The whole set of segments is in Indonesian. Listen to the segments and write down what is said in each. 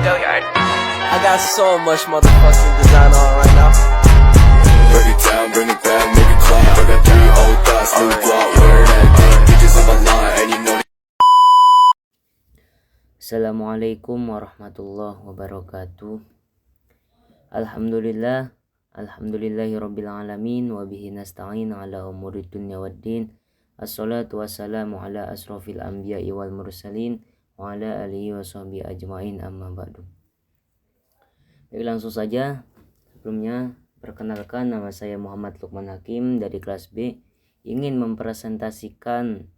I got so much motherfucking design on right now. Break it down, bring it back, make it clap. I got 3 old thoughts, new block, where that thing. Bitches on my line, and you know. Assalamualaikum warahmatullahi wabarakatuh. Alhamdulillahirabbil alamin wa bihi nasta'in ala umurid dunya waddin. Assalatu wassalamu ala asrofil anbiya'i wal mursalin wa ala alihi wa sahbihi ajmain, amma ba'du. Baik, langsung saja. Sebelumnya perkenalkan, nama saya Muhammad Lukman Hakim dari kelas B, ingin mempresentasikan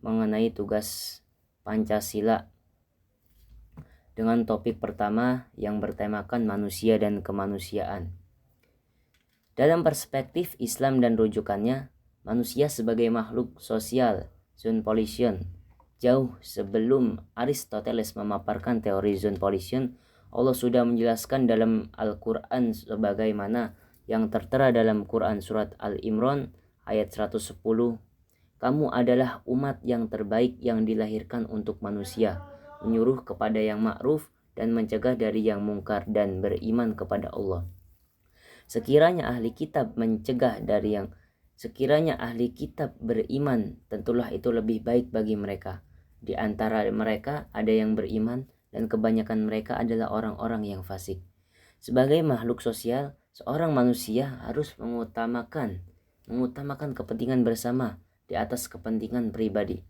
mengenai tugas Pancasila dengan topik pertama yang bertemakan manusia dan kemanusiaan. Dalam perspektif Islam dan rujukannya, manusia sebagai makhluk sosial, zoonpolition. Jauh sebelum Aristoteles memaparkan teori zoonpolition, Allah sudah menjelaskan dalam Al-Quran sebagaimana yang tertera dalam Quran surat Al-Imran ayat 110. Kamu adalah umat yang terbaik yang dilahirkan untuk manusia, menyuruh kepada yang ma'ruf dan mencegah dari yang mungkar dan beriman kepada Allah. Sekiranya ahli kitab beriman, tentulah itu lebih baik bagi mereka. Di antara mereka ada yang beriman dan kebanyakan mereka adalah orang-orang yang fasik. Sebagai makhluk sosial, seorang manusia harus mengutamakan kepentingan bersama di atas kepentingan pribadi.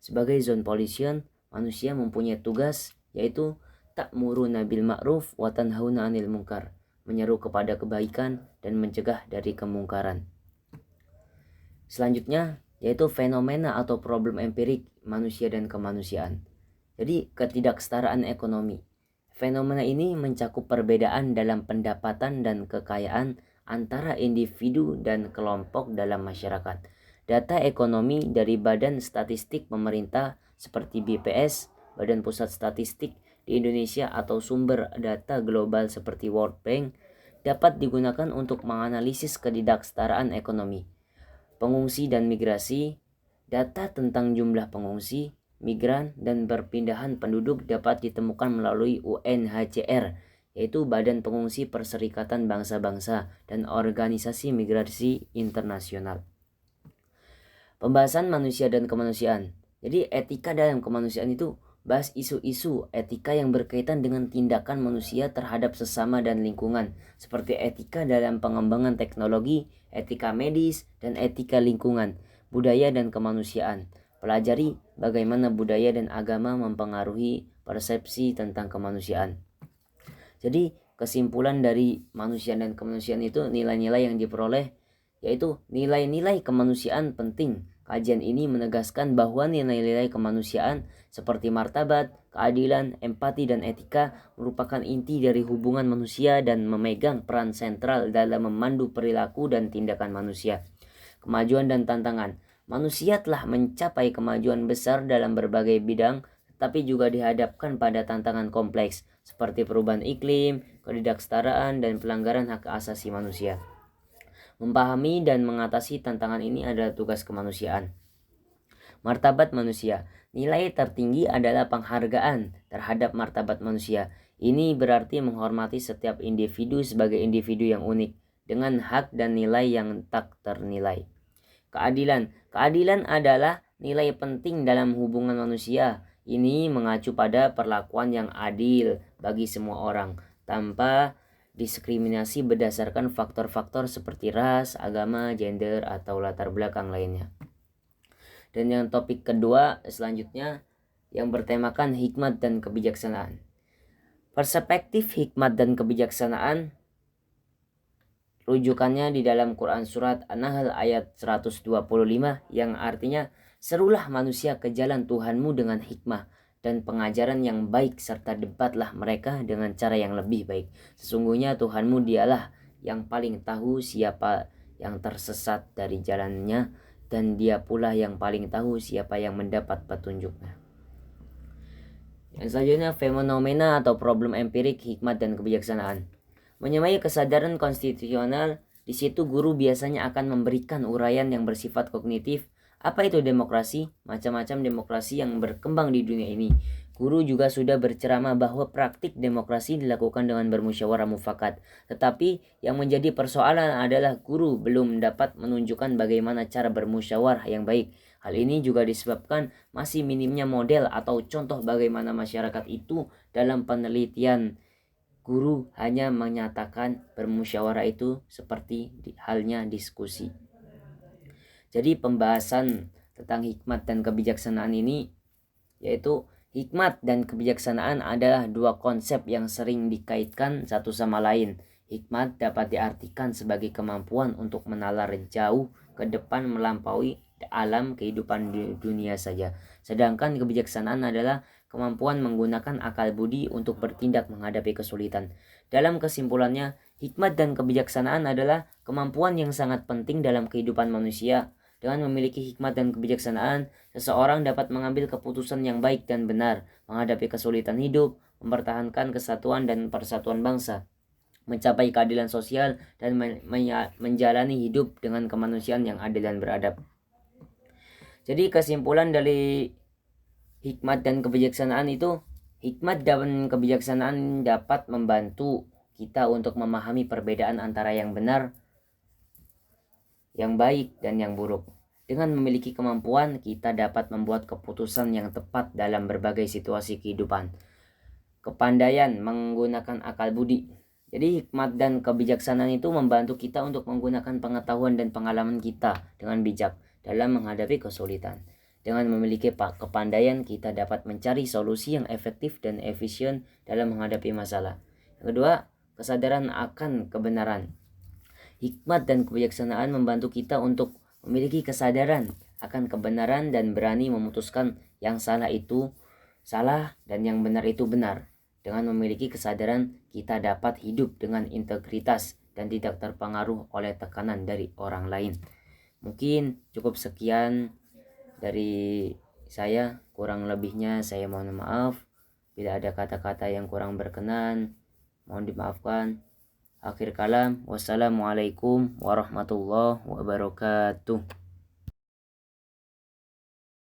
Sebagai zoonpolition, manusia mempunyai tugas yaitu ta'muruna bil ma'ruf wa tanhauna 'anil munkar, menyeru kepada kebaikan dan mencegah dari kemungkaran. Selanjutnya yaitu fenomena atau problem empirik manusia dan kemanusiaan. Jadi ketidaksetaraan ekonomi. Fenomena ini mencakup perbedaan dalam pendapatan dan kekayaan antara individu dan kelompok dalam masyarakat. Data ekonomi dari Badan Statistik Pemerintah seperti BPS, Badan Pusat Statistik di Indonesia, atau sumber data global seperti World Bank dapat digunakan untuk menganalisis ketidaksetaraan ekonomi. Pengungsi dan migrasi. Data tentang jumlah pengungsi, migran, dan perpindahan penduduk dapat ditemukan melalui UNHCR, yaitu Badan Pengungsi Perserikatan Bangsa-Bangsa dan Organisasi Migrasi Internasional. Pembahasan manusia dan kemanusiaan. Jadi etika dalam kemanusiaan itu bahas isu-isu etika yang berkaitan dengan tindakan manusia terhadap sesama dan lingkungan, seperti etika dalam pengembangan teknologi, etika medis, dan etika lingkungan, budaya dan kemanusiaan. Pelajari bagaimana budaya dan agama mempengaruhi persepsi tentang kemanusiaan. Jadi kesimpulan dari manusia dan kemanusiaan itu nilai-nilai yang diperoleh, yaitu nilai-nilai kemanusiaan penting. Kajian ini menegaskan bahwa nilai-nilai kemanusiaan seperti martabat, keadilan, empati, dan etika merupakan inti dari hubungan manusia dan memegang peran sentral dalam memandu perilaku dan tindakan manusia. Kemajuan dan tantangan. Manusia telah mencapai kemajuan besar dalam berbagai bidang, tetapi juga dihadapkan pada tantangan kompleks seperti perubahan iklim, ketidaksetaraan, dan pelanggaran hak asasi manusia. Memahami dan mengatasi tantangan ini adalah tugas kemanusiaan. Martabat manusia. Nilai tertinggi adalah penghargaan terhadap martabat manusia. Ini berarti menghormati setiap individu sebagai individu yang unik, dengan hak dan nilai yang tak ternilai. Keadilan. Keadilan adalah nilai penting dalam hubungan manusia. Ini mengacu pada perlakuan yang adil bagi semua orang, tanpa diskriminasi berdasarkan faktor-faktor seperti ras, agama, gender, atau latar belakang lainnya. Dan yang topik kedua selanjutnya yang bertemakan hikmat dan kebijaksanaan. Perspektif hikmat dan kebijaksanaan rujukannya di dalam Quran surat An-Nahl ayat 125 yang artinya, serulah manusia ke jalan Tuhanmu dengan hikmah dan pengajaran yang baik, serta debatlah mereka dengan cara yang lebih baik. Sesungguhnya Tuhanmu dialah yang paling tahu siapa yang tersesat dari jalannya, dan dia pula yang paling tahu siapa yang mendapat petunjuknya. Yang selanjutnya fenomena atau problem empirik hikmat dan kebijaksanaan. Menyamai kesadaran konstitusional, di situ guru biasanya akan memberikan uraian yang bersifat kognitif Apa itu demokrasi? Macam-macam demokrasi yang berkembang di dunia ini. Guru juga sudah berceramah bahwa praktik demokrasi dilakukan dengan bermusyawarah mufakat. Tetapi yang menjadi persoalan adalah guru belum dapat menunjukkan bagaimana cara bermusyawarah yang baik. Hal ini juga disebabkan masih minimnya model atau contoh bagaimana masyarakat itu dalam penelitian. Guru hanya menyatakan bermusyawarah itu seperti halnya diskusi. Jadi pembahasan tentang hikmat dan kebijaksanaan ini yaitu hikmat dan kebijaksanaan adalah dua konsep yang sering dikaitkan satu sama lain. Hikmat dapat diartikan sebagai kemampuan untuk menalar jauh ke depan melampaui alam kehidupan di dunia saja. Sedangkan kebijaksanaan adalah kemampuan menggunakan akal budi untuk bertindak menghadapi kesulitan. Dalam kesimpulannya, hikmat dan kebijaksanaan adalah kemampuan yang sangat penting dalam kehidupan manusia. Dengan memiliki hikmat dan kebijaksanaan, seseorang dapat mengambil keputusan yang baik dan benar, menghadapi kesulitan hidup, mempertahankan kesatuan dan persatuan bangsa, mencapai keadilan sosial, dan menjalani hidup dengan kemanusiaan yang adil dan beradab. Jadi kesimpulan dari hikmat dan kebijaksanaan itu, hikmat dan kebijaksanaan dapat membantu kita untuk memahami perbedaan antara yang benar, yang baik, dan yang buruk. Dengan memiliki kemampuan, kita dapat membuat keputusan yang tepat dalam berbagai situasi kehidupan. Kepandaian menggunakan akal budi. Jadi hikmat dan kebijaksanaan itu membantu kita untuk menggunakan pengetahuan dan pengalaman kita dengan bijak dalam menghadapi kesulitan. Dengan memiliki kepandaian, kita dapat mencari solusi yang efektif dan efisien dalam menghadapi masalah. Yang kedua, kesadaran akan kebenaran. Hikmat dan kebijaksanaan membantu kita untuk memiliki kesadaran akan kebenaran dan berani memutuskan yang salah itu salah dan yang benar itu benar. Dengan memiliki kesadaran, kita dapat hidup dengan integritas dan tidak terpengaruh oleh tekanan dari orang lain. Mungkin cukup sekian dari saya, kurang lebihnya saya mohon maaf. Bila ada kata-kata yang kurang berkenan, mohon dimaafkan. Akhir kalam, wassalamualaikum warahmatullahi wabarakatuh.